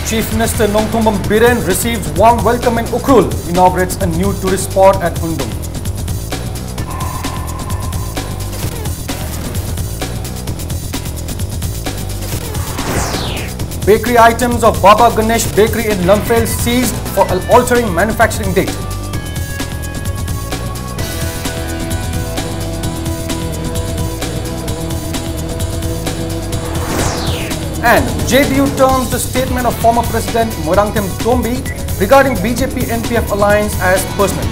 Chief Minister Nongthombam Biren receives warm welcome in Ukhrul, inaugurates a new tourist spot at Hundung. Bakery items of Baba Ganesh Bakery in Lamphel seized for altering manufacturing date. And JDU terms the statement of former President Moirangthem Tombi regarding BJP-NPF alliance as personal.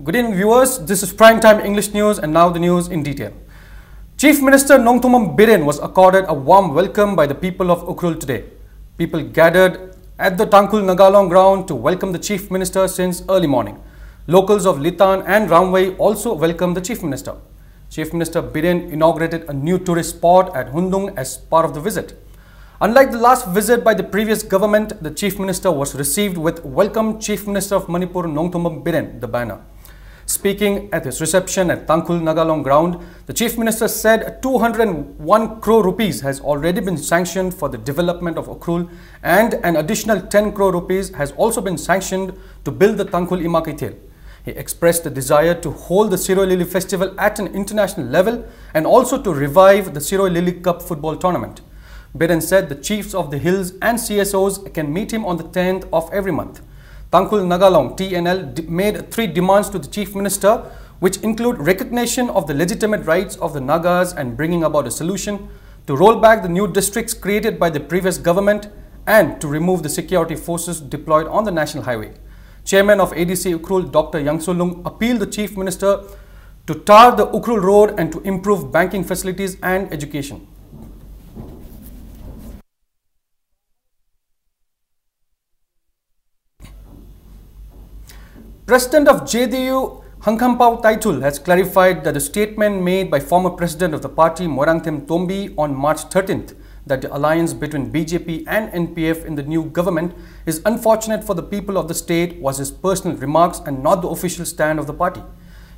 Good evening viewers, this is Primetime English News and now the news in detail. Chief Minister Nongthombam Biren was accorded a warm welcome by the people of Ukhrul today. People gathered at the Tangkhul Nagalong ground to welcome the Chief Minister since early morning. Locals of Litan and Ramway also welcomed the Chief Minister. Chief Minister Biren inaugurated a new tourist spot at Hundung as part of the visit. Unlike the last visit by the previous government, the Chief Minister was received with Welcome Chief Minister of Manipur Nongthombam Biren, the banner. Speaking at his reception at Tangkhul Nagalong ground, the Chief Minister said 201 crore rupees has already been sanctioned for the development of Ukhrul and an additional 10 crore rupees has also been sanctioned to build the Tangkhul Imakithel. He expressed the desire to hold the Siroi Lily Festival at an international level and also to revive the Siroi Lily Cup football tournament. Biren said the chiefs of the hills and CSOs can meet him on the 10th of every month. Tangkhul Nagalong TNL made 3 demands to the Chief Minister, which include recognition of the legitimate rights of the Nagas and bringing about a solution, to roll back the new districts created by the previous government, and to remove the security forces deployed on the national highway. Chairman of ADC Ukhrul, Dr. Yangsolung, appealed the Chief Minister to tar the Ukhrul road and to improve banking facilities and education. President of JDU, Hangkhampao Taitul, has clarified that the statement made by former President of the party, Moirangthem Tombi, on March 13th, that the alliance between BJP and NPF in the new government is unfortunate for the people of the state was his personal remarks and not the official stand of the party.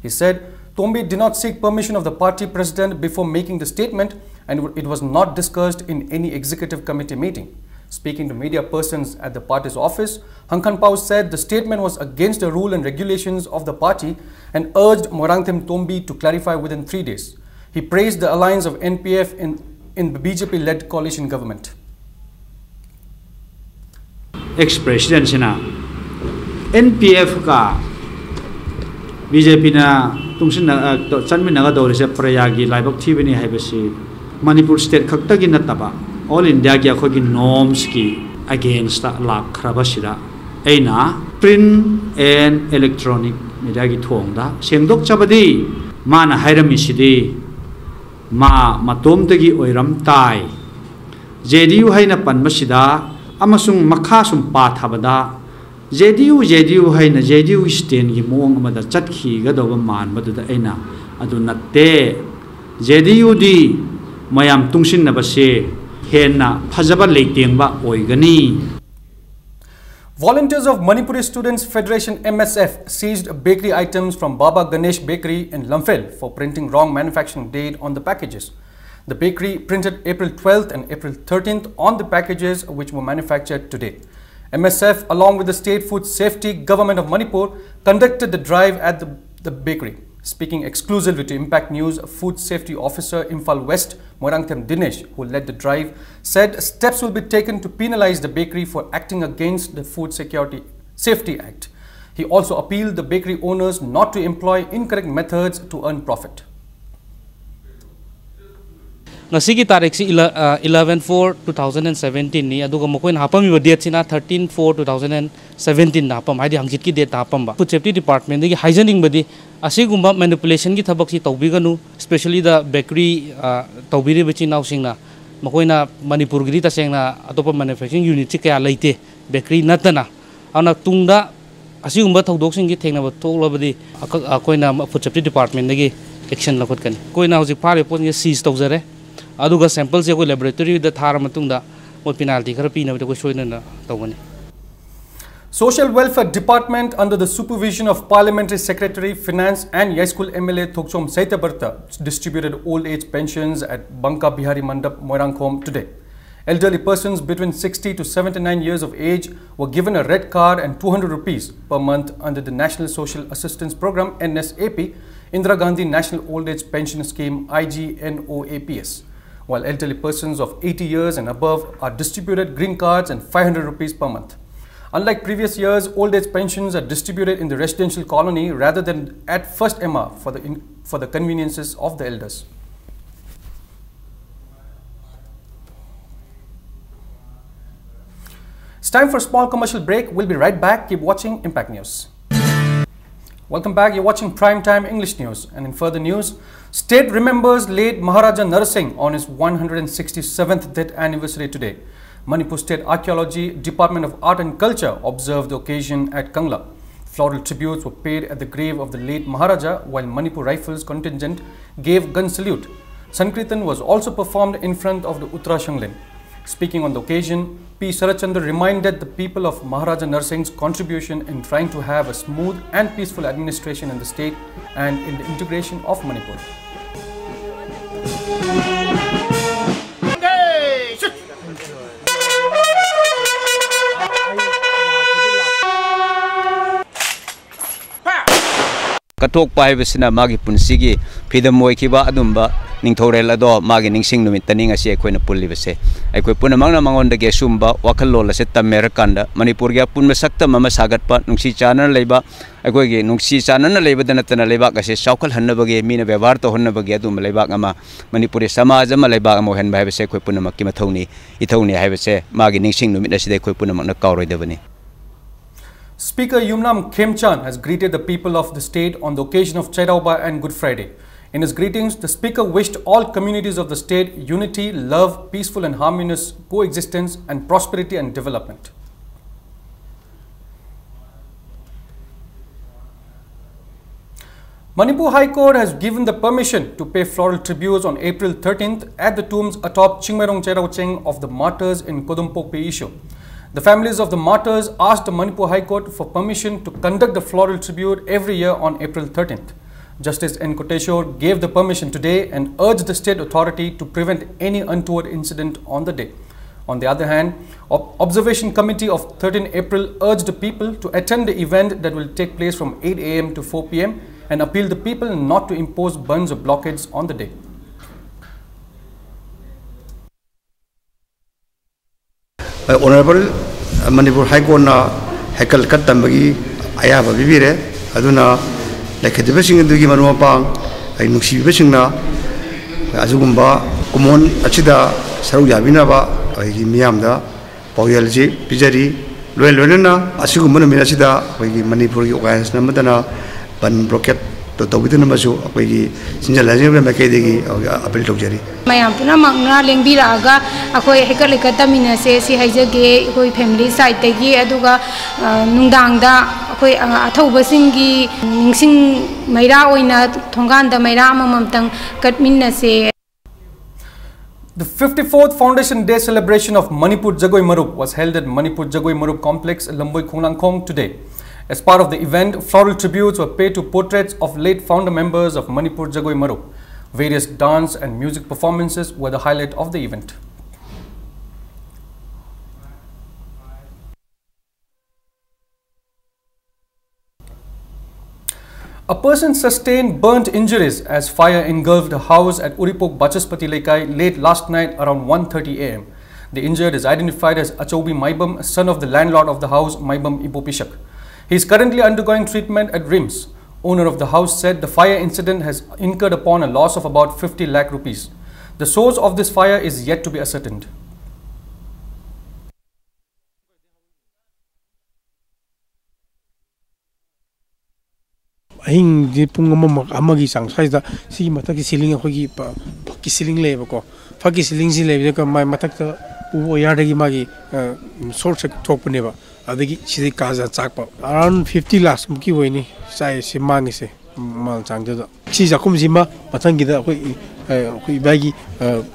He said, Tombi did not seek permission of the party president before making the statement and it was not discussed in any executive committee meeting. Speaking to media persons at the party's office, Hangkhampao said the statement was against the rule and regulations of the party and urged Moirangthem Tombi to clarify within 3 days. He praised the alliance of NPF in the BJP-led coalition government. Ex-President Sina NPF ka BJP na tungsin na chanmin naga dawri sa prayagi laibak thibini haibasi Manipur state khaktagi nataba all India ki akhogi norms ki against the lakrabasira aina print and electronic media ki thongda sengdok chabadi mana hairami sidi ma matom tagi oiram tai JDU haina panmasida amasung makha sum pathabada JDU haina JDU stand gi mong amada chatkhi gadoba man maduda aina adu natte JDU di mayam tungsin nabase henna phajaba leitengba oigani. Volunteers of Manipuri Students Federation MSF seized bakery items from Baba Ganesh Bakery in Lamphel for printing wrong manufacturing date on the packages. The bakery printed April 12th and April 13th on the packages which were manufactured today. MSF, along with the State Food Safety Government of Manipur, conducted the drive at the bakery. Speaking exclusively to Impact News, Food Safety Officer Imphal West, Moirangthem Dinesh, who led the drive, said steps will be taken to penalize the bakery for acting against the Food Safety Act. He also appealed the bakery owners not to employ incorrect methods to earn profit. Ngasigi tarik si 11/4/2017 ni aduga mokoin hapam iba date sina 13/4/2017 na hapam haidi hangsit ki date hapam ba Food Safety Department gi hygienic badi asigumba manipulation gi thabak si tawbiganu especially the bakery tawbiri bichi naw singna mokoina Manipur gi ta sengna atopa manufacturing unit chi kaya leite bakery natana ana tungda asigumba thodok sing gi thengna ba toklabadi akoina Food Safety Department gi action lakot kan koina hojik phare pon gi seize tawjare aduga samples ko laboratory da thara matungda mo penalty khara pina ko soina tawani. Social Welfare Department under the supervision of Parliamentary Secretary, Finance and Yaiskul MLA Thokchom Saitabarta distributed old age pensions at Banka Bihari Mandap, Moirangkhom today. Elderly persons between 60 to 79 years of age were given a red card and 200 rupees per month under the National Social Assistance Program NSAP, Indira Gandhi National Old Age Pension Scheme IGNOAPS, while elderly persons of 80 years and above are distributed green cards and 500 rupees per month. Unlike previous years, old age pensions are distributed in the residential colony rather than at first MR for the conveniences of the elders. It's time for a small commercial break. We'll be right back. Keep watching Impact News. Welcome back. You're watching Primetime English News. And in further news, State remembers late Maharaja Narsingh on his 167th death anniversary today. Manipur State Archaeology Department of Art and Culture observed the occasion at Kangla. Floral tributes were paid at the grave of the late Maharaja, while Manipur Rifles contingent gave gun salute. Sankirtan was also performed in front of the Uttara Shanglin. Speaking on the occasion, P. Sarachandra reminded the people of Maharaja Narsingh's contribution in trying to have a smooth and peaceful administration in the state and in the integration of Manipur. Katok pai besina magi punsigi pidam moi kiba adumba ningthorel ado magi ningsing numit taning asi ekoi na pulli bese ekoi puna mangna mangon de gesumba wakallol ase tamer kanda Manipur gya pun masakta mama sagat pa nungsi chana leiba ekoi ge nungsi chana na leiba dana tana leiba ka se saukal hanna bage mina bevar to honna bage adum leiba ama Manipuri samaj ama leiba mo hen bai bese ekoi puna makki mathoni ithoni hai bese magi ningsing numit ase ekoi puna makna kauroi debani. Speaker Yumnam Khemchan has greeted the people of the state on the occasion of Chairauba and Good Friday. In his greetings, the Speaker wished all communities of the state unity, love, peaceful and harmonious coexistence and prosperity and development. Manipur High Court has given the permission to pay floral tributes on April 13th at the tombs atop Chingmerong Cheraucheng of the martyrs in Kodumpokpe issue. The families of the martyrs asked the Manipur High Court for permission to conduct the floral tribute every year on April 13th. Justice N. Koteshwar gave the permission today and urged the state authority to prevent any untoward incident on the day. On the other hand, Observation Committee of 13 April urged the people to attend the event that will take place from 8 AM to 4 PM and appealed the people not to impose bans or blockades on the day. Honorable Manipur High Court na hekal katambagi ayaba bibire aduna lekhetibesing dugi manupang ay nuksibesing na azugumba common achida saru yabina ba ay miyamda pawyalji pijari loelona asugumna minasida ay Manipur gi organization namadana ban blockade to tawidana masu ay sinjalaje be makedegi appeal tawjari mayam puna magna lengbiraga akoi hekalekata minase si haijage akoi family side tagi aduga nungdangda akoi athobasingi ningsing maira oina thonganda maira amamtang katminnase. The 54th Foundation Day celebration of Manipur Jagoi Marup was held at Manipur Jagoi Marup Complex, Lamboi Khonglangkhong today. As part of the event, floral tributes were paid to portraits of late founder members of Manipur Jagoi Marup. Various dance and music performances were the highlight of the event. A person sustained burnt injuries as fire engulfed a house at Uripok Bachaspati Lekai late last night around 1:30 AM. The injured is identified as Achaubi Maibam, son of the landlord of the house, Maibam Ipopishak. He is currently undergoing treatment at RIMS. Owner of the house said the fire incident has incurred upon a loss of about 50 lakh rupees. The source of this fire is yet to be ascertained. Ahing di pung amagi sang saida si mataki siling akogi phaki siling lebako phaki siling si lebe ko mai matakta u yardagi magi short circuit thokpane ba adagi sidi kaza chakpa around 50 lakhs muki hoini sai se mangi se mal changda si jakum sima matangi da koi bagi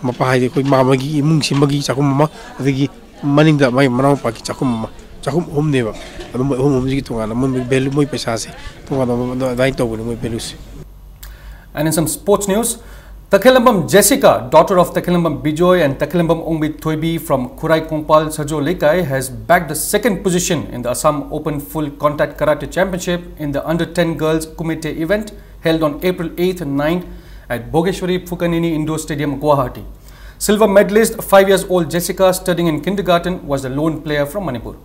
mapa haide koi mamagi imung simagi jakum ma adagi maning da mai manau paki jakum ma chahum homneba adu moi hom homji tungana mon value moi paisa se tungana dai to boni moi value se. And in some sports news, Takilambam Jessica, daughter of Takilambam Bijoy and Takilambam Ongbit Thoibi from Kurai Kongpal Sajo Lekai, has bagged the second position in the Assam Open Full Contact Karate Championship in the Under-10 Girls Kumite event held on April 8th and 9th at Bogeshwari Phukanini Indoor Stadium, Guwahati. Silver medalist 5-year-old Jessica, studying in kindergarten, was the lone player from Manipur.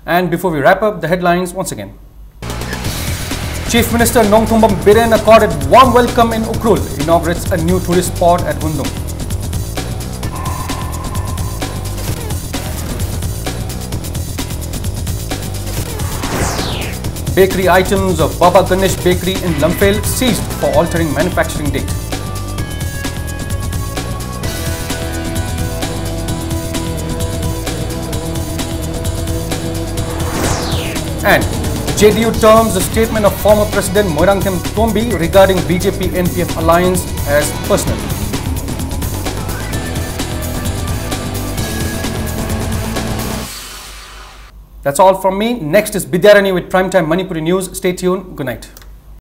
And before we wrap up, the headlines once again. Chief Minister Nongthumbam Biren accorded warm welcome in Ukhrul, inaugurates a new tourist spot at Hundum. Bakery items of Baba Ganesh Bakery in Lamphel seized for altering manufacturing date. And JDU terms the statement of former President Moirangthem Tombi regarding BJP-NPF alliance as personal. That's all from me. Next is Bidyarani with Primetime Manipuri News. Stay tuned. Good night.